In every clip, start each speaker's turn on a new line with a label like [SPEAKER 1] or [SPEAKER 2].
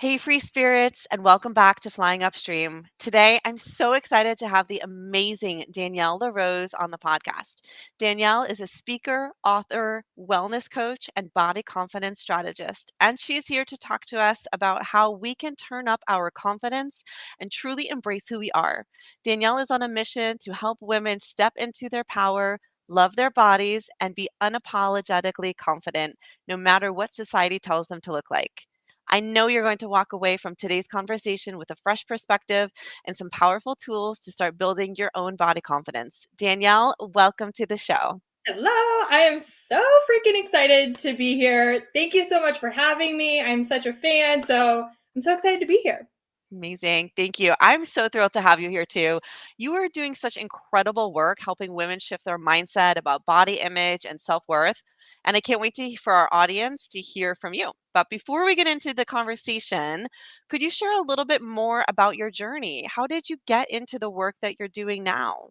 [SPEAKER 1] Hey, free spirits, and welcome back to Flying Upstream. Today, I'm so excited to have the amazing Danielle La Rose on the podcast. Danielle is a speaker, author, wellness coach, and body confidence strategist, and she's here to talk to us about how we can turn up our confidence and truly embrace who we are. Danielle is on a mission to help women step into their power, love their bodies, and be unapologetically confident, no matter what society tells them to look like. I know you're going to walk away from today's conversation with a fresh perspective and some powerful tools to start building your own body confidence. Danielle, welcome to the show.
[SPEAKER 2] Hello, I am so freaking excited to be here. Thank you so much for having me. I'm such a fan, so I'm so excited to be here.
[SPEAKER 1] Amazing. Thank you. I'm so thrilled to have you here too. You are doing such incredible work helping women shift their mindset about body image and self worth. And I can't wait for our audience to hear from you. But before we get into the conversation, could you share a little bit more about your journey? How did you get into the work that you're doing now?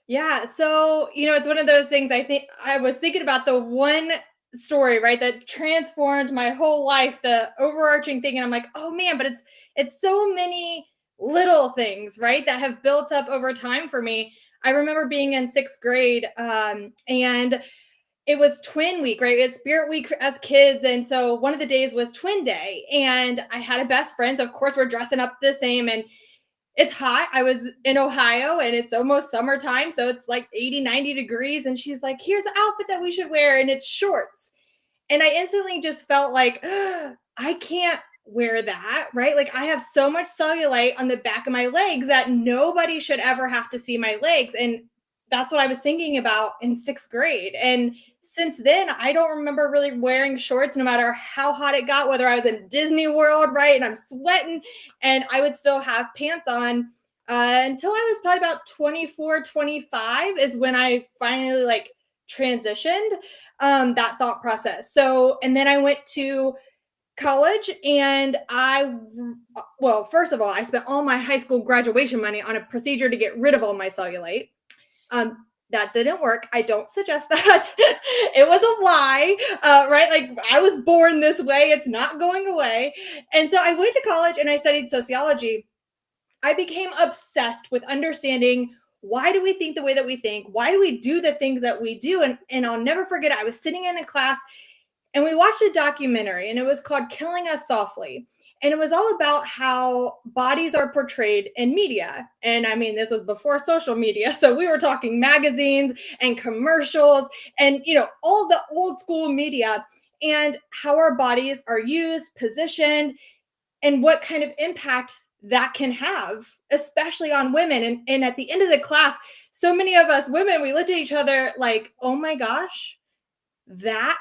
[SPEAKER 2] Yeah, so it's one of those things. I think I was thinking about the one story, right, that transformed my whole life, the overarching thing, and I'm like, oh man, but it's so many little things, right, that have built up over time for me. I remember being in sixth grade, and it was twin week, right? It was spirit week as kids. And so one of the days was twin day. And I had a best friend. So of course we're dressing up the same. And it's hot. I was in Ohio and it's almost summertime. So it's like 80, 90 degrees. And she's like, here's the outfit that we should wear. And it's shorts. And I instantly just felt like, I can't wear that, right? Like I have so much cellulite on the back of my legs that nobody should ever have to see my legs. And that's what I was thinking about in sixth grade. And since then, I don't remember really wearing shorts no matter how hot it got, whether I was in Disney World, right? And I'm sweating and I would still have pants on until I was probably about 24, 25 is when I finally like transitioned that thought process. So, and then I went to college and well, first of all, I spent all my high school graduation money on a procedure to get rid of all my cellulite. That didn't work. I don't suggest that. It was a lie, right? Like I was born this way. It's not going away. And so I went to college and I studied sociology. I became obsessed with understanding why do we think the way that we think? Why do we do the things that we do? And I'll never forget it. I was sitting in a class and we watched a documentary and it was called Killing Us Softly. And it was all about how bodies are portrayed in media. And I mean, this was before social media. So we were talking magazines and commercials and, all the old school media and how our bodies are used, positioned, and what kind of impact that can have, especially on women. And at the end of the class, so many of us women, we looked at each other like, oh my gosh, that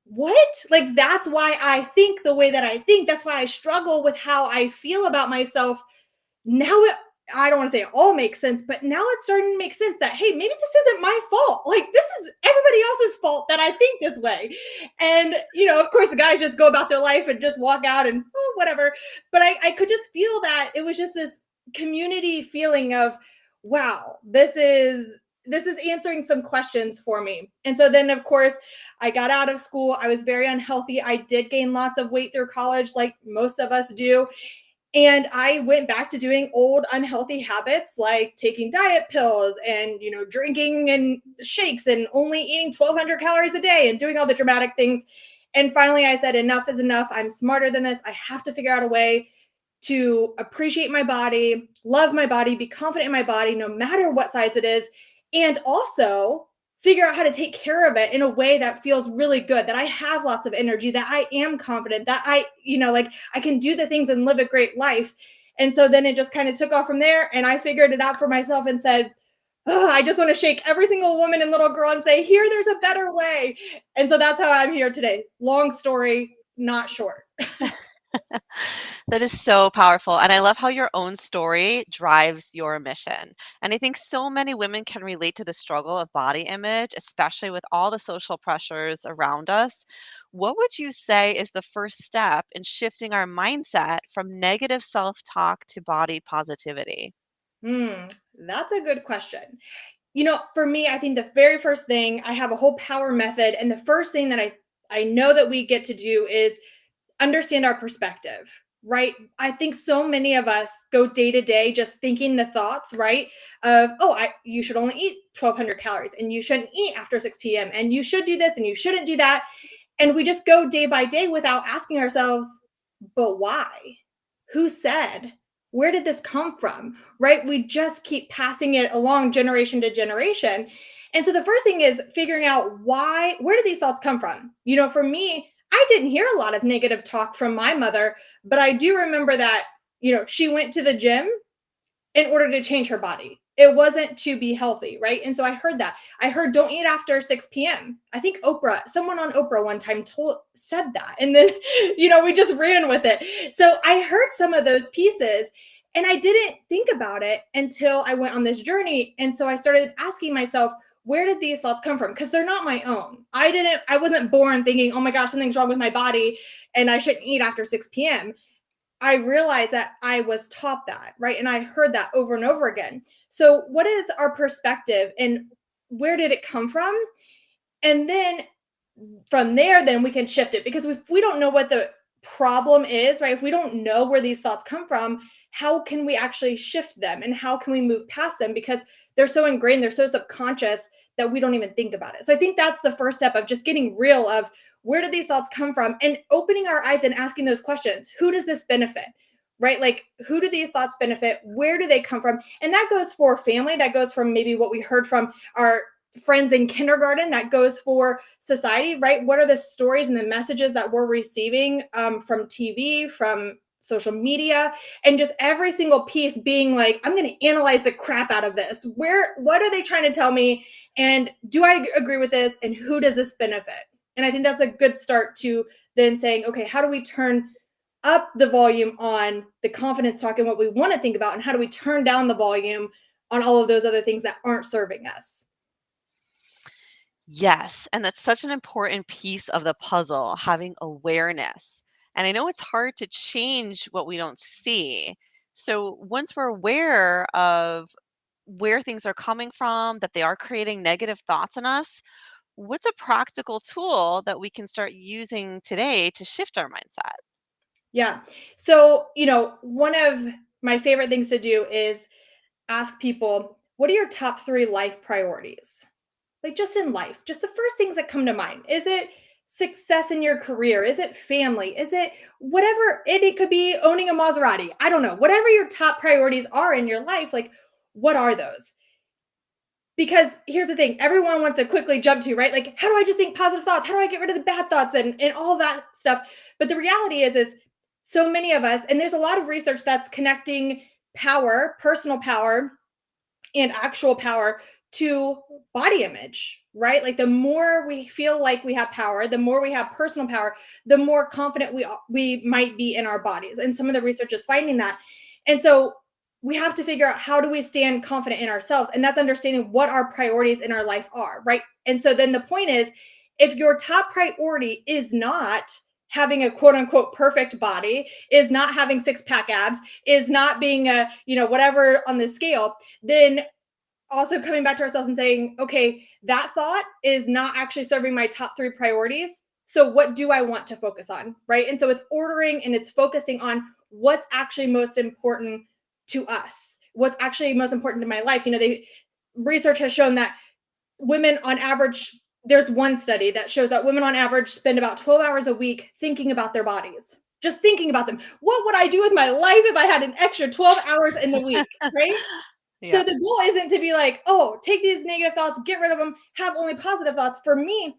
[SPEAKER 2] what? Like, that's why I think the way that I think. That's why I struggle with how I feel about myself. Now, I don't want to say it all makes sense, but now it's starting to make sense that, hey, maybe this isn't my fault. Like, this is everybody else's fault that I think this way. And, of course, the guys just go about their life and just walk out and, oh, whatever. But I could just feel that it was just this community feeling of, wow, this is answering some questions for me. And so then, of course, I got out of school. I was very unhealthy. I did gain lots of weight through college, like most of us do. And I went back to doing old unhealthy habits like taking diet pills and, drinking and shakes and only eating 1,200 calories a day and doing all the dramatic things. And finally, I said, enough is enough. I'm smarter than this. I have to figure out a way to appreciate my body, love my body, be confident in my body, no matter what size it is, and also figure out how to take care of it in a way that feels really good, that I have lots of energy, that I am confident, that like I can do the things and live a great life. And so then it just kind of took off from there. And I figured it out for myself and said, oh, I just want to shake every single woman and little girl and say, here, there's a better way. And so that's how I'm here today. Long story, not short.
[SPEAKER 1] That is so powerful. And I love how your own story drives your mission. And I think so many women can relate to the struggle of body image, especially with all the social pressures around us. What would you say is the first step in shifting our mindset from negative self talk to body positivity?
[SPEAKER 2] Hmm, that's a good question. For me, I think the very first thing, I have a whole power method. And the first thing that I know that we get to do is understand our perspective, right? I think so many of us go day to day just thinking the thoughts, right? Of, oh, you should only eat 1,200 calories and you shouldn't eat after 6 p.m. and you should do this and you shouldn't do that. And we just go day by day without asking ourselves, but why? Who said? Where did this come from? Right? We just keep passing it along generation to generation. And so the first thing is figuring out why, where do these thoughts come from? For me, I didn't hear a lot of negative talk from my mother, but I do remember that, she went to the gym in order to change her body. It wasn't to be healthy, right? And so I heard that. I heard don't eat after 6 p.m. I think someone on Oprah one time said that. And then, we just ran with it. So I heard some of those pieces and I didn't think about it until I went on this journey. And so I started asking myself, where did these thoughts come from? Because they're not my own. I wasn't born thinking, oh my gosh, something's wrong with my body and I shouldn't eat after 6 p.m. I realized that I was taught that, right? And I heard that over and over again. So, what is our perspective and where did it come from? And then from there, then we can shift it because if we don't know what the problem is, right? If we don't know where these thoughts come from, how can we actually shift them and how can we move past them? Because they're so ingrained, they're so subconscious that we don't even think about it. So I think that's the first step of just getting real of where do these thoughts come from and opening our eyes and asking those questions. Who does this benefit? Right? Like, who do these thoughts benefit? Where do they come from? And that goes for family. That goes from maybe what we heard from our friends in kindergarten. That goes for society, right? What are the stories and the messages that we're receiving from TV, from social media, and just every single piece being like, I'm going to analyze the crap out of this. What are they trying to tell me? And do I agree with this? And who does this benefit? And I think that's a good start to then saying, okay, how do we turn up the volume on the confidence talk and what we want to think about? And how do we turn down the volume on all of those other things that aren't serving us?
[SPEAKER 1] Yes, and that's such an important piece of the puzzle, having awareness. And I know it's hard to change what we don't see. So once we're aware of where things are coming from, that they are creating negative thoughts in us, what's a practical tool that we can start using today to shift our mindset?
[SPEAKER 2] Yeah. So, one of my favorite things to do is ask people, what are your top 3 life priorities? Like just in life, just the first things that come to mind. Is it success in your career? Is it family? Is it whatever? It could be owning a Maserati. I don't know. Whatever your top priorities are in your life, like what are those? Because here's the thing, everyone wants to quickly jump to, right? Like, how do I just think positive thoughts? How do I get rid of the bad thoughts and all that stuff? But the reality is so many of us, and there's a lot of research that's connecting power, personal power, and actual power to body image, right? Like the more we feel like we have power, the more we have personal power, the more confident we might be in our bodies. And some of the research is finding that. And so we have to figure out how do we stand confident in ourselves, and that's understanding what our priorities in our life are, right? And so then the point is, if your top priority is not having a quote unquote perfect body, is not having six-pack abs, is not being a, whatever on the scale, then also coming back to ourselves and saying, okay, that thought is not actually serving my top 3 priorities. So what do I want to focus on? Right. And so it's ordering and it's focusing on what's actually most important to us, what's actually most important to my life. Research has shown that women on average, there's one study that shows that women on average spend about 12 hours a week thinking about their bodies, just thinking about them. What would I do with my life if I had an extra 12 hours in the week? Right. So
[SPEAKER 1] Yeah.
[SPEAKER 2] the goal isn't to be like, oh, take these negative thoughts, get rid of them, have only positive thoughts. For me,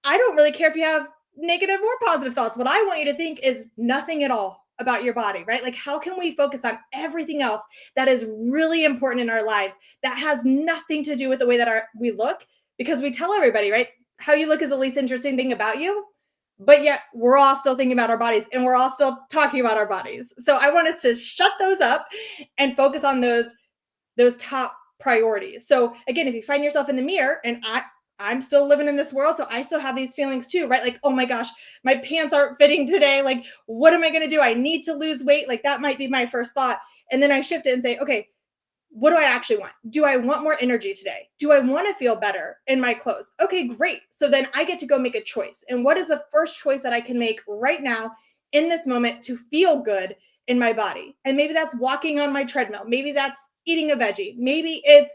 [SPEAKER 2] I don't really care if you have negative or positive thoughts. What I want you to think is nothing at all about your body, right? Like, how can we focus on everything else that is really important in our lives that has nothing to do with the way that we look? Because we tell everybody, right? How you look is the least interesting thing about you. But yet we're all still thinking about our bodies and we're all still talking about our bodies. So I want us to shut those up and focus on those top priorities. So again, if you find yourself in the mirror, and I'm still living in this world, so I still have these feelings too, right? Like, oh my gosh, my pants aren't fitting today. Like, what am I going to do? I need to lose weight. Like, that might be my first thought. And then I shift it and say, okay, what do I actually want? Do I want more energy today? Do I want to feel better in my clothes? Okay, great. So then I get to go make a choice. And what is the first choice that I can make right now in this moment to feel good in my body. And maybe that's walking on my treadmill. Maybe that's eating a veggie. Maybe it's,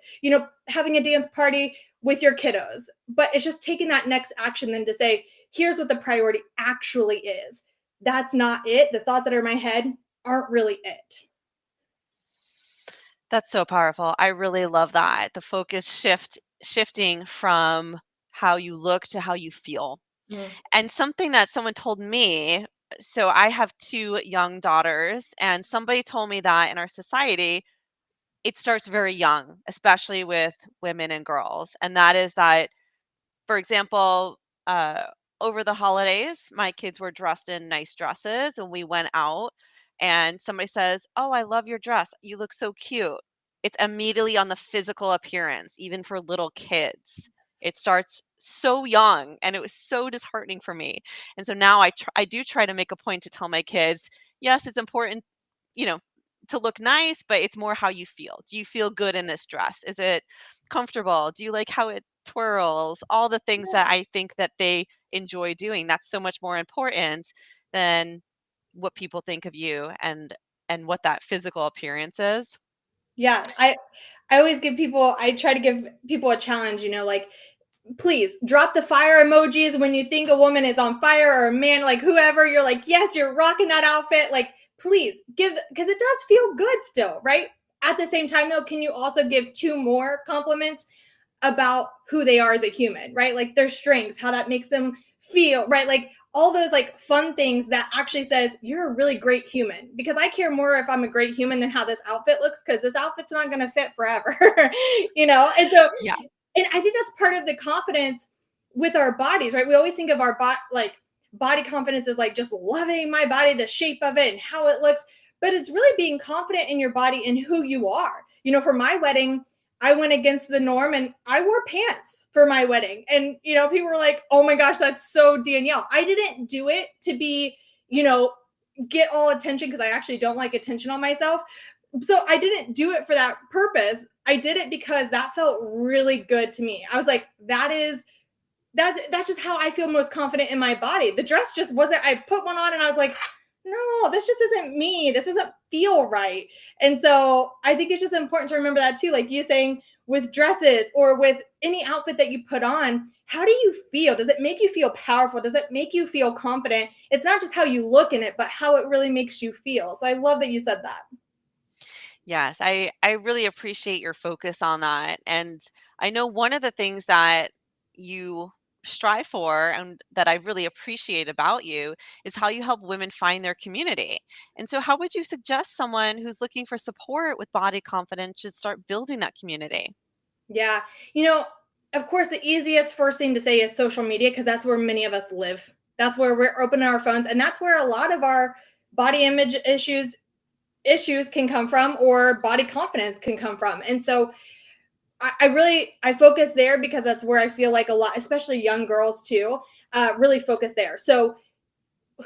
[SPEAKER 2] having a dance party with your kiddos. But it's just taking that next action then to say, here's what the priority actually is. That's not it. The thoughts that are in my head aren't really it.
[SPEAKER 1] That's so powerful. I really love that. The focus shifting from how you look to how you feel.
[SPEAKER 2] Mm.
[SPEAKER 1] And something that someone told me, so I have 2 young daughters, and somebody told me that in our society, it starts very young, especially with women and girls. And that is that, for example, over the holidays, my kids were dressed in nice dresses and we went out and somebody says, "Oh, I love your dress. You look so cute." It's immediately on the physical appearance, even for little kids. It starts so young and it was so disheartening for me. And so now I do try to make a point to tell my kids, yes, it's important, you know, to look nice, but it's more how you feel. Do you feel good in this dress? Is it comfortable? Do you like how it twirls? All the things that I think that they enjoy doing. That's so much more important than what people think of you and what that physical appearance is.
[SPEAKER 2] Yeah, I try to give people a challenge, like, please drop the fire emojis when you think a woman is on fire or a man, like whoever, you're like, yes, you're rocking that outfit. Like, please give, because it does feel good still, right? At the same time, though, can you also give 2 more compliments about who they are as a human, right? Like their strengths, how that makes them feel, right? Like all those like fun things that actually says you're a really great human. Because I care more if I'm a great human than how this outfit looks, because this outfit's not going to fit forever, And so,
[SPEAKER 1] Yeah.
[SPEAKER 2] and I think that's part of the confidence with our bodies, right? We always think of our body confidence as like just loving my body, the shape of it and how it looks, but it's really being confident in your body and who you are. For my wedding, I went against the norm and I wore pants for my wedding. And, people were like, oh my gosh, that's so Danielle. I didn't do it to be, you know, get all attention, because I actually don't like attention on myself. So I didn't do it for that purpose. I did it because that felt really good to me. I was like, that's just how I feel most confident in my body. The dress just wasn't, I put one on and I was like, no, this just isn't me. This doesn't feel right. And so I think it's just important to remember that too. Like you saying, with dresses or with any outfit that you put on, how do you feel? Does it make you feel powerful? Does it make you feel confident? It's not just how you look in it, but how it really makes you feel. So I love that you said that.
[SPEAKER 1] Yes, I really appreciate your focus on that. And I know one of the things that you strive for and that I really appreciate about you is how you help women find their community. And so how would you suggest someone who's looking for support with body confidence should start building that community?
[SPEAKER 2] Yeah. Of course, the easiest first thing to say is social media, because that's where many of us live. That's where we're opening our phones. And that's where a lot of our body image issues can come from, or body confidence can come from. And so I focus there because that's where I feel like a lot, especially young girls too, really focus there. So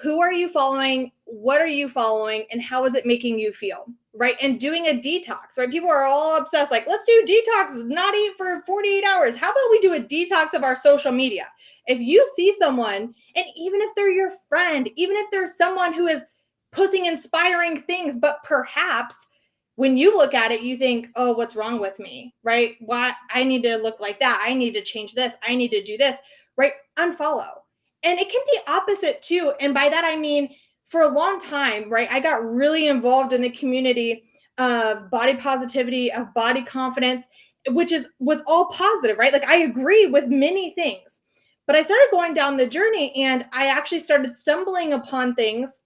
[SPEAKER 2] who are you following? What are you following? And how is it making you feel? Right. And doing a detox, right? People are all obsessed, like, let's do detox, not eat for 48 hours. How about we do a detox of our social media? If you see someone, and even if they're your friend, even if there's someone who is posting inspiring things, but perhaps when you look at it, you think, oh, what's wrong with me? Right? Why I need to look like that? I need to change this. I need to do this. Right? Unfollow. And it can be opposite too. And by that, I mean, for a long time, right, I got really involved in the community of body positivity, of body confidence, which was all positive, right? Like I agree with many things. But I started going down the journey and I actually started stumbling upon things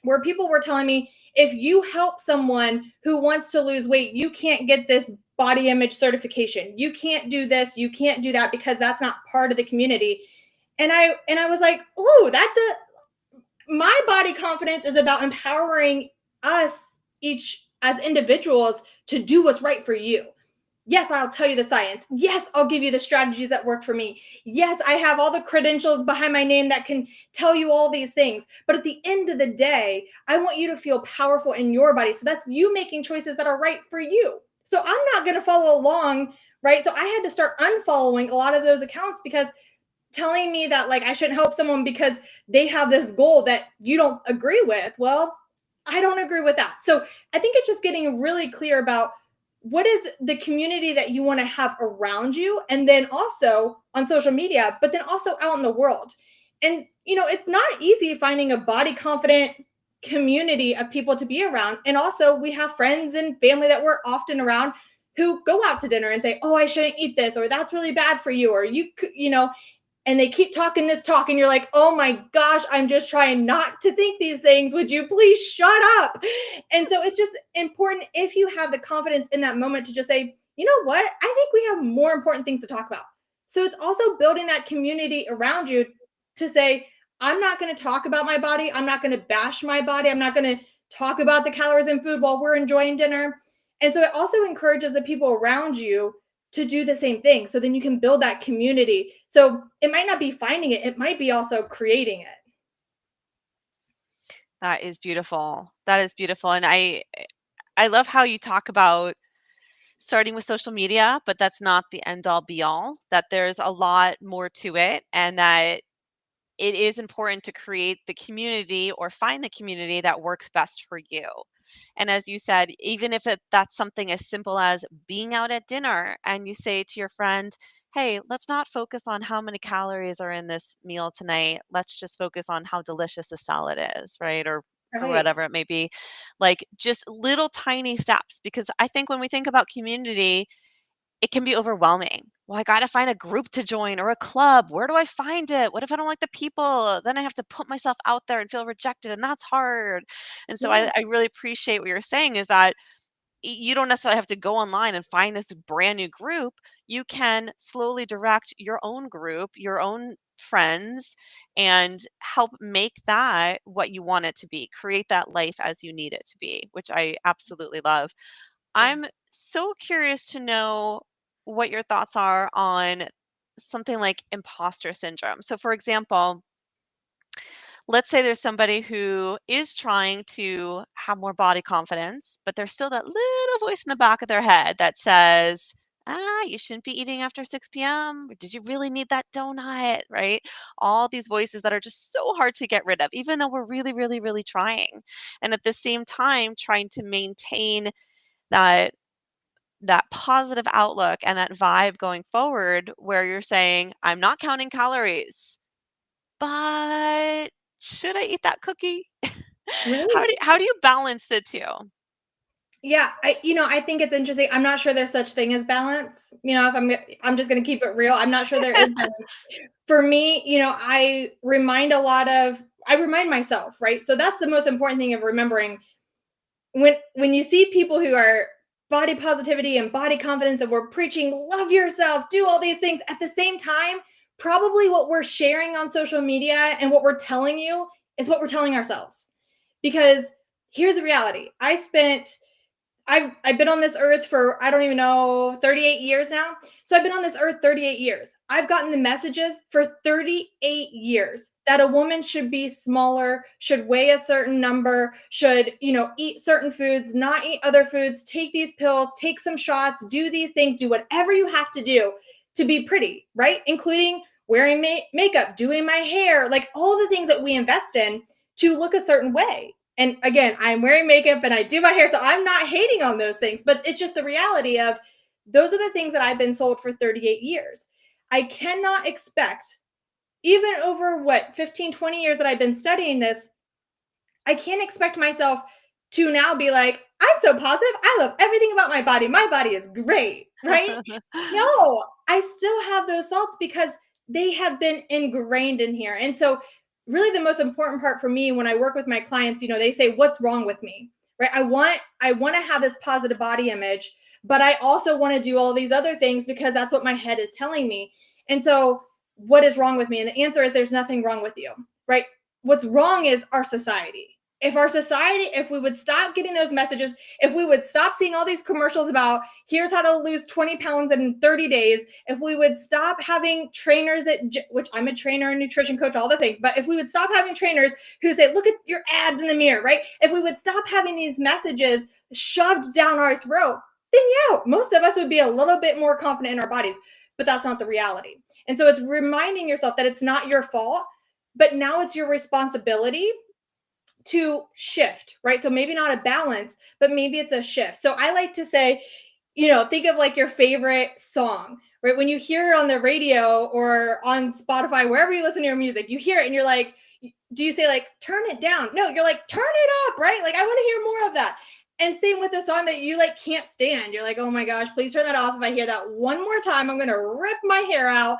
[SPEAKER 2] where people were telling me, if you help someone who wants to lose weight, you can't get this body image certification. You can't do this, you can't do that, because that's not part of the community. And I was like, "Ooh, my body confidence is about empowering us each as individuals to do what's right for you. Yes, I'll tell you the science. Yes, I'll give you the strategies that work for me. Yes, I have all the credentials behind my name that can tell you all these things. But at the end of the day, I want you to feel powerful in your body. So that's you making choices that are right for you. So I'm not going to follow along, right? So I had to start unfollowing a lot of those accounts, because telling me that like I shouldn't help someone because they have this goal that you don't agree with, well, I don't agree with that. So I think it's just getting really clear about what is the community that you want to have around you, and then also on social media, but then also out in the world. And it's not easy finding a body confident community of people to be around. And also, we have friends and family that we're often around who go out to dinner and say, "Oh, I shouldn't eat this," or "That's really bad for you," or and they keep talking this talk, and you're like, "Oh my gosh, I'm just trying not to think these things. Would you please shut up?" And so it's just important, if you have the confidence in that moment, to just say, "You know what, I think we have more important things to talk about." So it's also building that community around you to say, "I'm not going to talk about my body, I'm not going to bash my body, I'm not going to talk about the calories in food while we're enjoying dinner." And so it also encourages the people around you to do the same thing. So then you can build that community. So it might not be finding it, it might be also creating it.
[SPEAKER 1] That is beautiful. That is beautiful, and I love how you talk about starting with social media, but that's not the end all be all, that there's a lot more to it, and that it is important to create the community or find the community that works best for you. And as you said, even if that's something as simple as being out at dinner and you say to your friend, "Hey, let's not focus on how many calories are in this meal tonight. Let's just focus on how delicious the salad is," right? Or
[SPEAKER 2] Right.
[SPEAKER 1] whatever it may be. Like just little tiny steps, because I think when we think about community, it can be overwhelming. Well, I gotta find a group to join or a club. Where do I find it? What if I don't like the people? Then I have to put myself out there and feel rejected, and that's hard. And so
[SPEAKER 2] Yeah.
[SPEAKER 1] I really appreciate what you're saying, is that you don't necessarily have to go online and find this brand new group. You can slowly direct your own group, your own friends, and help make that what you want it to be. Create that life as you need it to be, which I absolutely love.
[SPEAKER 2] Yeah.
[SPEAKER 1] I'm so curious to know what your thoughts are on something like imposter syndrome. So, for example, let's say there's somebody who is trying to have more body confidence, but there's still that little voice in the back of their head that says, you shouldn't be eating after 6 p.m. Did you really need that donut? Right? All these voices that are just so hard to get rid of, even though we're really, really, really trying. And at the same time, trying to maintain that positive outlook and that vibe going forward, where you're saying, "I'm not counting calories, but should I eat that cookie?"
[SPEAKER 2] Right.
[SPEAKER 1] How do you balance the 2?
[SPEAKER 2] Yeah, I think it's interesting. I'm not sure there's such thing as balance. If I'm just going to keep it real. I'm not sure there is balance. For me, I remind myself, right? So that's the most important thing of remembering. When you see people who are body positivity and body confidence, and we're preaching love yourself, do all these things at the same time, probably what we're sharing on social media and what we're telling you is what we're telling ourselves. Because here's the reality. I've been on this earth for, I don't even know, 38 years now. So I've been on this earth 38 years. I've gotten the messages for 38 years that a woman should be smaller, should weigh a certain number, should, eat certain foods, not eat other foods, take these pills, take some shots, do these things, do whatever you have to do to be pretty, right? Including wearing makeup, doing my hair, like all the things that we invest in to look a certain way. And again, I'm wearing makeup and I do my hair, so I'm not hating on those things, but it's just the reality of those are the things that I've been sold for 38 years. I cannot expect, even over what, 15, 20 years that I've been studying this, I can't expect myself to now be like, "I'm so positive. I love everything about my body. My body is great." Right? No, I still have those thoughts because they have been ingrained in here. And so, really, the most important part for me when I work with my clients, they say, "What's wrong with me?" Right? I want to have this positive body image, but I also want to do all these other things because that's what my head is telling me. And so, what is wrong with me? And the answer is there's nothing wrong with you. Right? What's wrong is our society. If we would stop getting those messages, if we would stop seeing all these commercials about here's how to lose 20 pounds in 30 days, if we would stop having trainers which I'm a trainer and nutrition coach, all the things, but if we would stop having trainers who say, "Look at your abs in the mirror," right? If we would stop having these messages shoved down our throat, then yeah, most of us would be a little bit more confident in our bodies. But that's not the reality. And so it's reminding yourself that it's not your fault, but now it's your responsibility to shift, right? So maybe not a balance, but maybe it's a shift. So I like to say, think of like your favorite song, right? When you hear it on the radio or on Spotify, wherever you listen to your music, you hear it and you're like, do you say like, turn it down? No, you're like, turn it up, right? Like, I want to hear more of that. And same with the song that you like can't stand. You're like, oh my gosh, please turn that off. If I hear that one more time, I'm going to rip my hair out.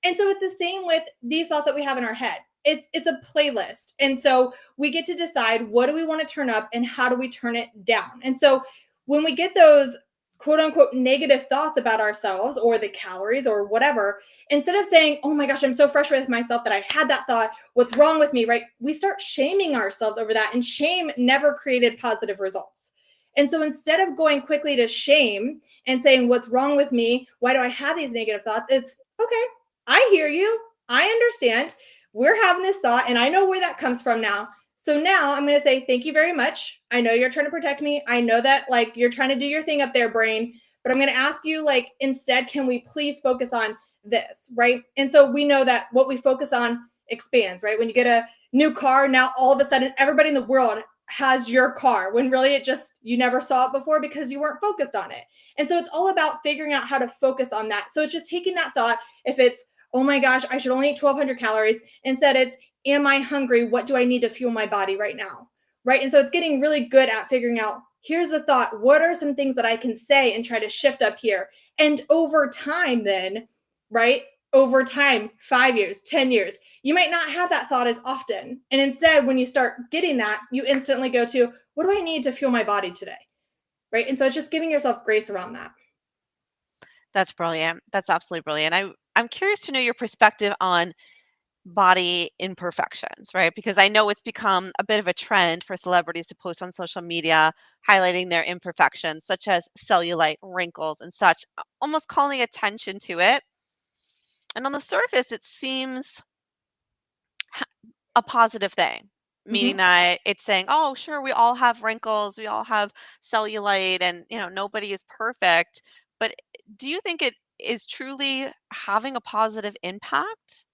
[SPEAKER 2] And so it's the same with these thoughts that we have in our head. It's a playlist. And so we get to decide, what do we want to turn up and how do we turn it down? And so when we get those quote unquote negative thoughts about ourselves or the calories or whatever, instead of saying, oh my gosh, I'm so frustrated with myself that I had that thought, what's wrong with me, right? We start shaming ourselves over that, and shame never created positive results. And so instead of going quickly to shame and saying, what's wrong with me? Why do I have these negative thoughts? It's okay. I hear you. I understand. We're having this thought and I know where that comes from now. So now I'm going to say, thank you very much. I know you're trying to protect me. I know that like you're trying to do your thing up there, brain, but I'm going to ask you, like, instead, can we please focus on this? Right. And so we know that what we focus on expands, right? When you get a new car, now all of a sudden everybody in the world has your car, when really it just, you never saw it before because you weren't focused on it. And so it's all about figuring out how to focus on that. So it's just taking that thought. If it's, oh my gosh, I should only eat 1,200 calories, instead it's, am I hungry? What do I need to fuel my body right now? Right. And so it's getting really good at figuring out, here's the thought. What are some things that I can say and try to shift up here? And over time, then, right? Over time, 5 years, 10 years, you might not have that thought as often. And instead, when you start getting that, you instantly go to, what do I need to fuel my body today? Right. And so it's just giving yourself grace around that.
[SPEAKER 1] That's brilliant. That's absolutely brilliant. I'm curious to know your perspective on body imperfections, right? Because I know it's become a bit of a trend for celebrities to post on social media highlighting their imperfections, such as cellulite, wrinkles, and such, almost calling attention to it. And on the surface, it seems a positive thing, meaning
[SPEAKER 2] Mm-hmm.
[SPEAKER 1] that it's saying, oh, sure, we all have wrinkles, we all have cellulite, and nobody is perfect. But do you think it is truly having a positive impact?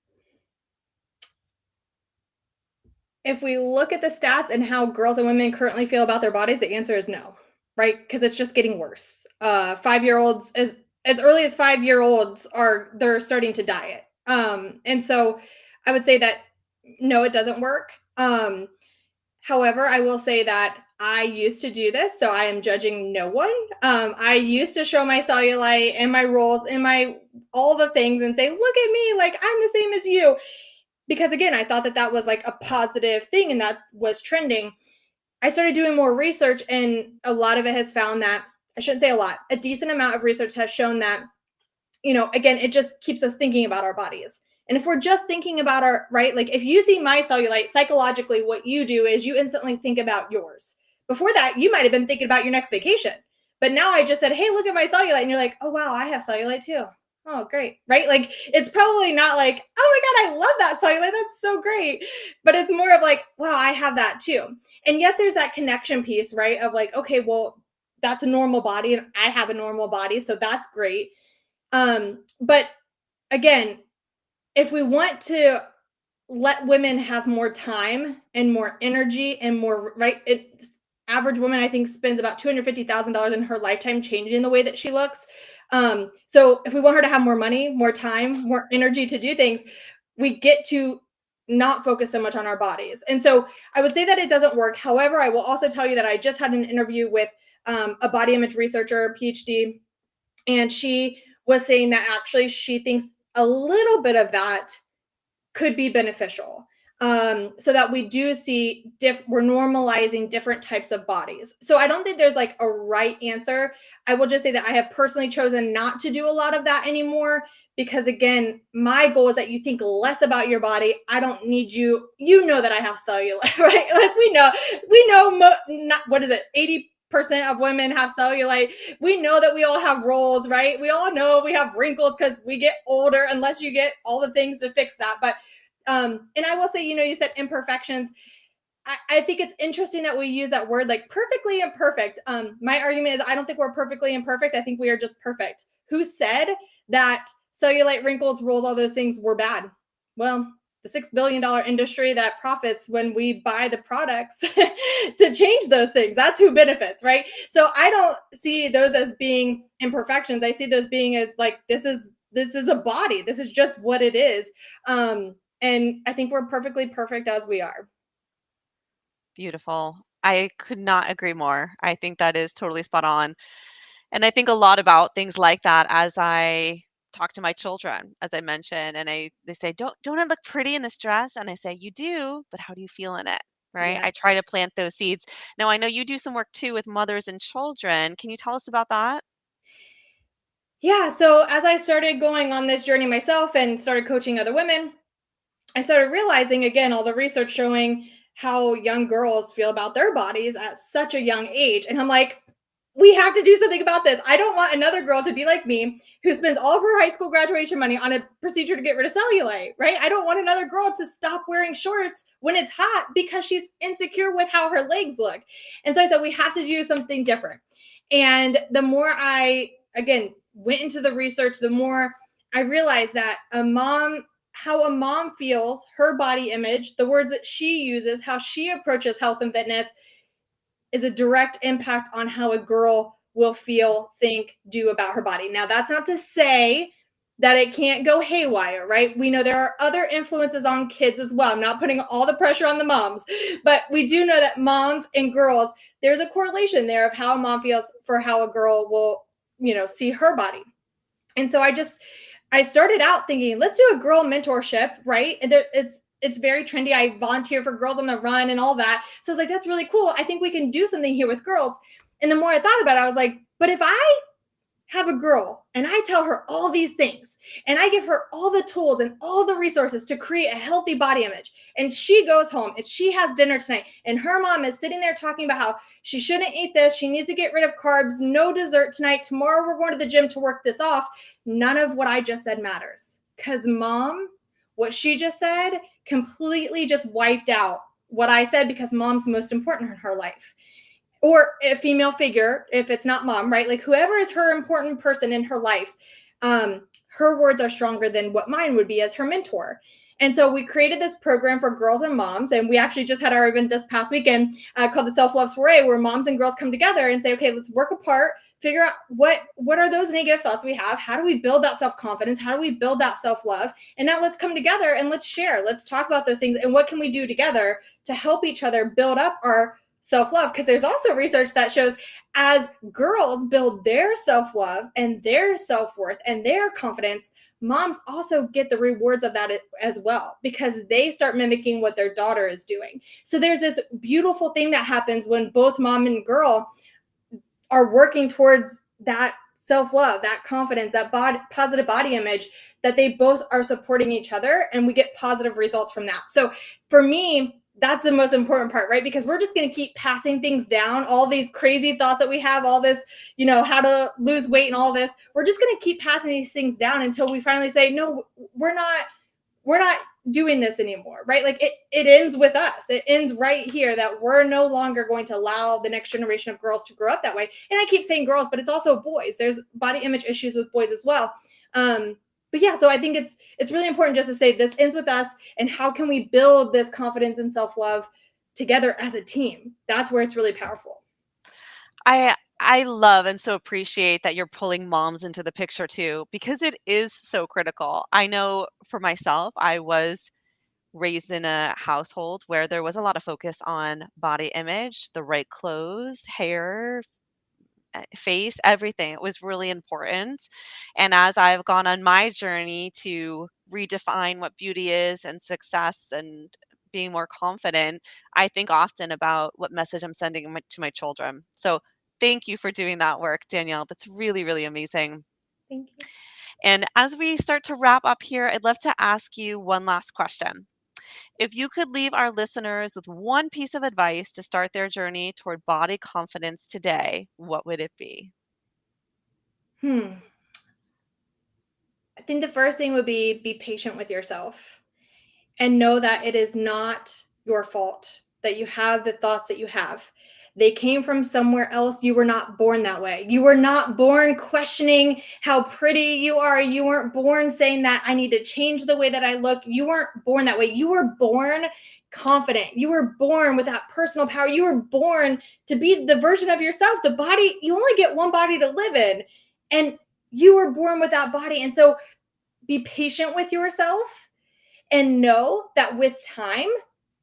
[SPEAKER 2] If we look at the stats and how girls and women currently feel about their bodies, the answer is no, right? Because it's just getting worse. 5 year olds, as early as 5 year olds, they're starting to diet. And so I would say that no, it doesn't work. However, I will say that I used to do this, so I am judging no one. I used to show my cellulite and my rolls and my all the things and say, look at me, like I'm the same as you. Because again, I thought that that was like a positive thing and that was trending. I started doing more research, and a lot of it has found that, I shouldn't say a lot, a decent amount of research has shown that, again, it just keeps us thinking about our bodies. And if we're just thinking about our, right, like if you see my cellulite, psychologically, what you do is you instantly think about yours. Before that, you might have been thinking about your next vacation. But now I just said, hey, look at my cellulite. And you're like, oh, wow, I have cellulite too. Oh, great. Right. Like it's probably not like, oh my God, I love that cellulite. That's so great. But it's more of like, wow, I have that too. And yes, there's that connection piece, right? Of like, okay, well, that's a normal body and I have a normal body. So that's great. But again, if we want to let women have more time and more energy and more, right, average woman I think spends about $250,000 in her lifetime changing the way that she looks. So if we want her to have more money, more time, more energy to do things, we get to not focus so much on our bodies. And so I would say that it doesn't work. However, I will also tell you that I just had an interview with a body image researcher, PhD, and she was saying that actually she thinks a little bit of that could be beneficial. So that we do see we're normalizing different types of bodies. So I don't think there's like a right answer. I will just say that I have personally chosen not to do a lot of that anymore because again, my goal is that you think less about your body. I don't need you. You know that I have cellulite, right? Like we know, not what is it, 80% of women have cellulite. We know that we all have rolls, right? We all know we have wrinkles because we get older, unless you get all the things to fix that. But and I will say, you said imperfections. I think it's interesting that we use that word like perfectly imperfect. My argument is I don't think we're perfectly imperfect. I think we are just perfect. Who said that cellulite, wrinkles, rolls, all those things were bad? Well, the $6 billion industry that profits when we buy the products to change those things. That's who benefits, right? So I don't see those as being imperfections. I see those being as like, this is a body. This is just what it is. And I think we're perfectly perfect as we are.
[SPEAKER 1] Beautiful. I could not agree more. I think that is totally spot on. And I think a lot about things like that as I talk to my children, as I mentioned, and they say, "Don't I look pretty in this dress?" And I say, "You do, but how do you feel in it?" Right?
[SPEAKER 2] Yeah.
[SPEAKER 1] I try to plant those seeds. Now, I know you do some work too with mothers and children. Can you tell us about that?
[SPEAKER 2] Yeah. So as I started going on this journey myself and started coaching other women, I started realizing again all the research showing how young girls feel about their bodies at such a young age. And I'm like, we have to do something about this. I don't want another girl to be like me who spends all of her high school graduation money on a procedure to get rid of cellulite, right? I don't want another girl to stop wearing shorts when it's hot because she's insecure with how her legs look. And so I said, we have to do something different. And the more I, again, went into the research, the more I realized that how a mom feels, her body image, the words that she uses, how she approaches health and fitness is a direct impact on how a girl will feel, think, do about her body. Now, that's not to say that it can't go haywire, right? We know there are other influences on kids as well. I'm not putting all the pressure on the moms, but we do know that moms and girls, there's a correlation there of how a mom feels for how a girl will, see her body. And so I started out thinking, let's do a girl mentorship, right? And it's very trendy. I volunteer for Girls on the Run and all that. So I was like, that's really cool. I think we can do something here with girls. And the more I thought about it, I was like, but if I have a girl and I tell her all these things and I give her all the tools and all the resources to create a healthy body image, and she goes home and she has dinner tonight and her mom is sitting there talking about how she shouldn't eat this, she needs to get rid of carbs, no dessert tonight, tomorrow we're going to the gym to work this off, none of what I just said matters, because mom, what she just said completely just wiped out what I said, because mom's most important in her life, or a female figure, if it's not mom, right? Like whoever is her important person in her life, her words are stronger than what mine would be as her mentor. And so we created this program for girls and moms, and we actually just had our event this past weekend called the Self Love Soiree, where moms and girls come together and say, okay, let's work apart, figure out what are those negative thoughts we have, how do we build that self-confidence, how do we build that self-love, and now let's come together and let's share, let's talk about those things, and what can we do together to help each other build up our self-love. Because there's also research that shows as girls build their self-love and their self-worth and their confidence, moms also get the rewards of that as well, because they start mimicking what their daughter is doing. So there's this beautiful thing that happens when both mom and girl are working towards that self-love, that confidence, that positive body image, that they both are supporting each other, and we get positive results from that. So for me, that's the most important part, right? Because we're just going to keep passing things down, all these crazy thoughts that we have, all this, how to lose weight and all this. We're just going to keep passing these things down until we finally say, no, we're not doing this anymore, right? Like it ends with us. It ends right here, that we're no longer going to allow the next generation of girls to grow up that way. And I keep saying girls, but it's also boys. There's body image issues with boys as well. But yeah, so I think it's really important just to say this ends with us, and how can we build this confidence and self-love together as a team? That's where it's really powerful.
[SPEAKER 1] I love and so appreciate that you're pulling moms into the picture too, because it is so critical. I know for myself, I was raised in a household where there was a lot of focus on body image, the right clothes, hair, face, everything. It was really important. And as I've gone on my journey to redefine what beauty is and success and being more confident, I think often about what message I'm sending to my children. So thank you for doing that work, Danielle. That's really, really amazing.
[SPEAKER 2] Thank you.
[SPEAKER 1] And as we start to wrap up here, I'd love to ask you one last question. If you could leave our listeners with one piece of advice to start their journey toward body confidence today, what would it be?
[SPEAKER 2] I think the first thing would be patient with yourself, and know that it is not your fault that you have the thoughts that you have. They came from somewhere else. You were not born that way. You were not born questioning how pretty you are. You weren't born saying that I need to change the way that I look. You weren't born that way. You were born confident. You were born with that personal power. You were born to be the version of yourself. The body, you only get one body to live in. And you were born with that body. And so be patient with yourself and know that with time,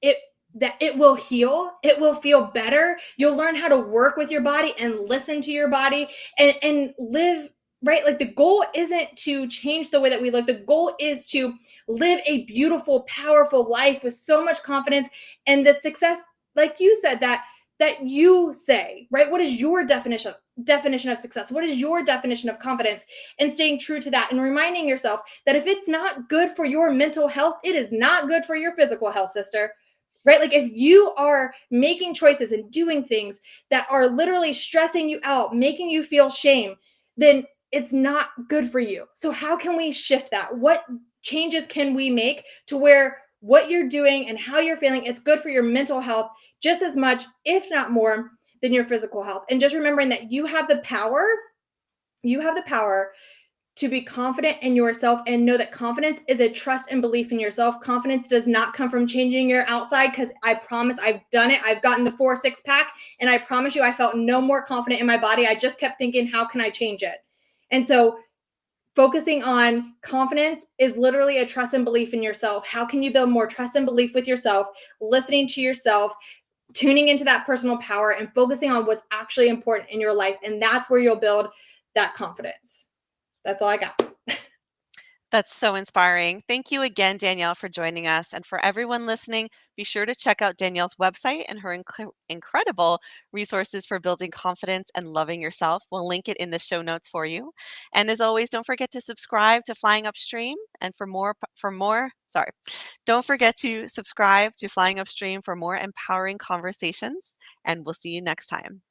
[SPEAKER 2] it it will heal, it will feel better. You'll learn how to work with your body and listen to your body and live right. Like the goal isn't to change the way that we look. The goal is to live a beautiful, powerful life with so much confidence and the success, like you said, that you say, right? What is your definition of success? What is your definition of confidence? And staying true to that and reminding yourself that if it's not good for your mental health, it is not good for your physical health, sister. Right? Like if you are making choices and doing things that are literally stressing you out, making you feel shame, then it's not good for you. So how can we shift that? What changes can we make to where what you're doing and how you're feeling, it's good for your mental health just as much, if not more, than your physical health? And just remembering that you have the power to be confident in yourself and know that confidence is a trust and belief in yourself. Confidence does not come from changing your outside, because I promise I've done it. I've gotten the 4 6 pack and I promise you I felt no more confident in my body. I just kept thinking, how can I change it? And so focusing on confidence is literally a trust and belief in yourself. How can you build more trust and belief with yourself, listening to yourself, tuning into that personal power and focusing on what's actually important in your life? And that's where you'll build that confidence. That's all I got.
[SPEAKER 1] That's so inspiring. Thank you again, Danielle, for joining us. And for everyone listening, be sure to check out Danielle's website and her incredible resources for building confidence and loving yourself. We'll link it in the show notes for you. And as always, don't forget to subscribe to Flying Upstream. And don't forget to subscribe to Flying Upstream for more empowering conversations. And we'll see you next time.